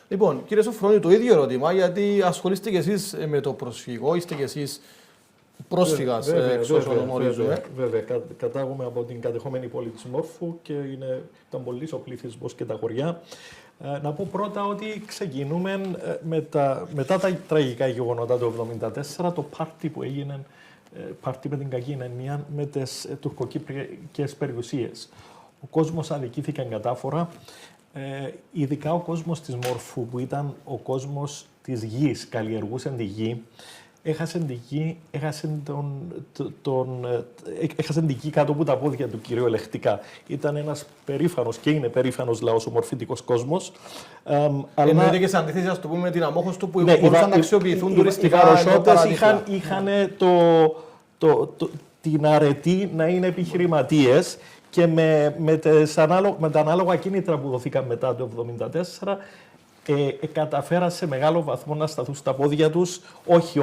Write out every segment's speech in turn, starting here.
Λοιπόν, κύριε Σοφρόνη, το ίδιο ερώτημα, γιατί ασχολείστε και εσείς με το προσφυγικό, είστε και εσείς πρόσφυγας, εξ όσων γνωρίζουμε. Βέβαια, κατάγομαι από την κατεχόμενη πόλη της Μόρφου και ήταν πολύς ο πληθυσμός και τα χωριά. Να πω πρώτα ότι ξεκινούμε μετά τα τραγικά γεγονότα του 1974, το πάρτι που έγινε, πάρτι με την κακή έννοια, με τις τουρκοκύπριακες περιουσίες. Ο κόσμος αδικήθηκε κατάφορα, ειδικά ο κόσμος της Μόρφου, που ήταν ο κόσμος της γης, καλλιεργούσε τη γη, έχασε τη γη, έχασε τη γη κάτω από τα πόδια του κυριολεκτικά. Ήταν ένας περήφανος και είναι περήφανος λαός, ο μορφητικός κόσμος. Εννοείται και σε αντίθεση, ας το πούμε, με την Αμόχωστο που μπορούσαν να αξιοποιηθούν τουριστικά. Οι Βαροσότες είχαν την αρετή να είναι επιχειρηματίες και με τα ανάλογα κίνητρα που δοθήκαν μετά το 1974, καταφέραν σε μεγάλο βαθμό να σταθούν στα πόδια τους, όχι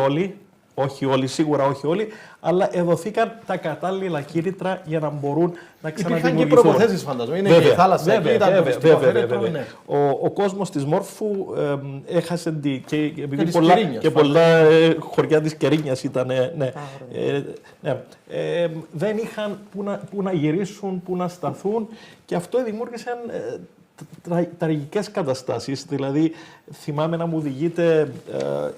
όλοι, σίγουρα όχι όλοι, αλλά δοθήκαν τα κατάλληλα κίνητρα για να μπορούν να ξαναδημιουργηθούν. Υπήρχαν και προποθέσεις, φαντάζομαι. Είναι και η θάλασσα, βέβαια. Ο κόσμος της Μόρφου έχασε και πολλά χωριά της Κερίνιας ήταν. Δεν είχαν που να γυρίσουν, που να σταθούν, και αυτό δημιούργησε τραγικές καταστάσεις. Δηλαδή, θυμάμαι να μου διηγείται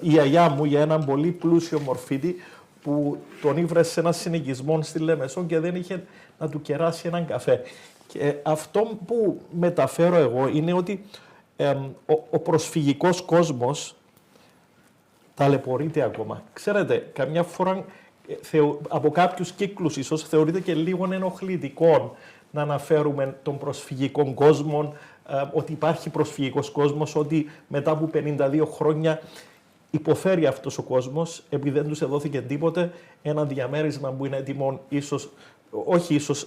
η γιαγιά μου για έναν πολύ πλούσιο μορφίτη που τον ήβρεσε σε ένα συνοικισμό στη Λεμεσό και δεν είχε να του κεράσει έναν καφέ. Και αυτό που μεταφέρω εγώ είναι ότι ο προσφυγικός κόσμος ταλαιπωρείται ακόμα. Ξέρετε, καμιά φορά από κάποιους κύκλους ίσως θεωρείται και λίγο ενοχλητικό να αναφέρουμε τον προσφυγικό κόσμο, ότι υπάρχει προσφυγικός κόσμος, ότι μετά από 52 χρόνια υποφέρει αυτός ο κόσμος, επειδή δεν τους εδόθηκε τίποτε, ένα διαμέρισμα που είναι έτοιμο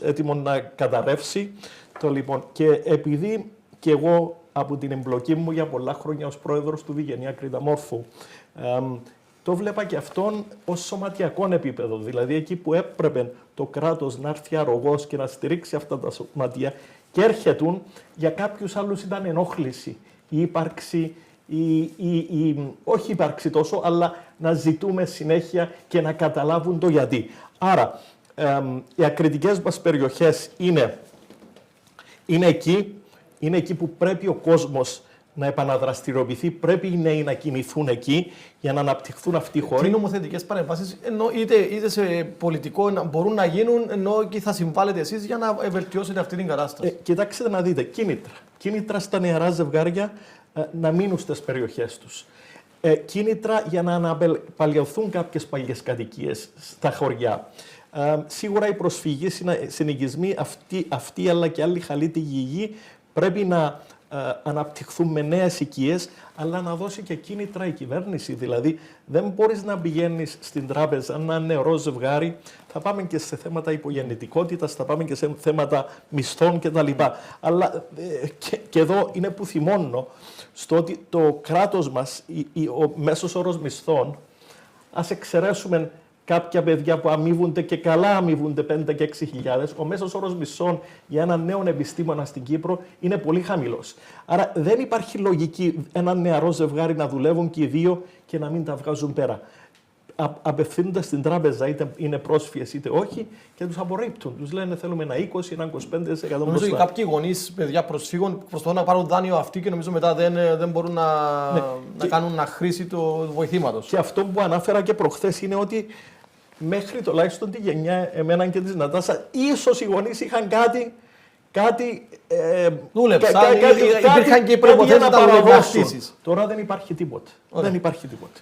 έτοιμο να καταρρεύσει. Λοιπόν, και επειδή και εγώ από την εμπλοκή μου για πολλά χρόνια ως πρόεδρος του Διγενεία Κρήτα Μόρφου, το βλέπα και αυτόν ως σωματιακό επίπεδο. Δηλαδή, εκεί που έπρεπε το κράτος να έρθει αρρωγός και να στηρίξει αυτά τα σωματεία, και έρχεται, για κάποιους άλλους ήταν ενόχληση. Η ύπαρξη, όχι ύπαρξη τόσο, αλλά να ζητούμε συνέχεια και να καταλάβουν το γιατί. Άρα, οι ακριτικές μας περιοχές είναι εκεί που πρέπει ο κόσμος να επαναδραστηριοποιηθεί, πρέπει οι νέοι να κινηθούν εκεί για να αναπτυχθούν αυτοί οι χώροι. Τι νομοθετικές παρεμβάσεις, είτε σε πολιτικό μπορούν να γίνουν, ενώ και θα συμβάλλετε εσείς για να βελτιώσετε αυτή την κατάσταση. Κοιτάξτε να δείτε, κίνητρα στα νεαρά ζευγάρια να μείνουν στις περιοχές τους. Κίνητρα για να αναπαλαιωθούν κάποιες παλιές κατοικίες στα χωριά. Σίγουρα οι προσφυγικοί συνοικισμοί, αυτοί αλλά και άλλοι χαλίτοι γη, πρέπει να αναπτυχθούν με νέες οικίες, αλλά να δώσει και κίνητρα η κυβέρνηση. Δηλαδή, δεν μπορείς να πηγαίνεις στην τράπεζα ένα νεαρό ζευγάρι, θα πάμε και σε θέματα υπογεννητικότητας, θα πάμε και σε θέματα μισθών κτλ. Αλλά και εδώ είναι που θυμώνω στο ότι το κράτος μας, ο μέσος όρος μισθών, ας εξαιρέσουμε κάποια παιδιά που αμείβονται και καλά αμείβονται 5 και 6.000, ο μέσος όρος μισθών για έναν νέο επιστήμονα στην Κύπρο είναι πολύ χαμηλός. Άρα δεν υπάρχει λογική ένα νεαρό ζευγάρι να δουλεύουν και οι δύο και να μην τα βγάζουν πέρα. Απευθύνονται στην τράπεζα, είτε είναι πρόσφυγες είτε όχι, και τους απορρίπτουν. Τους λένε θέλουμε ένα 20, ένα 25%. Νομίζω ότι κάποιοι γονείς, παιδιά προσφύγων, προσπαθούν να πάρουν δάνειο αυτοί και νομίζω μετά δεν μπορούν να κάνουν χρήση του βοηθήματος. Και αυτό που ανάφερα και προχθές είναι ότι μέχρι τουλάχιστον τη γενιά εμένα και της Νατάσα, ίσως οι γονείς είχαν κάτι δούλεψαν, υπήρχαν και οι προϋποθέσεις να παραδόσεις. Τώρα δεν υπάρχει τίποτε. Δεν υπάρχει τίποτε.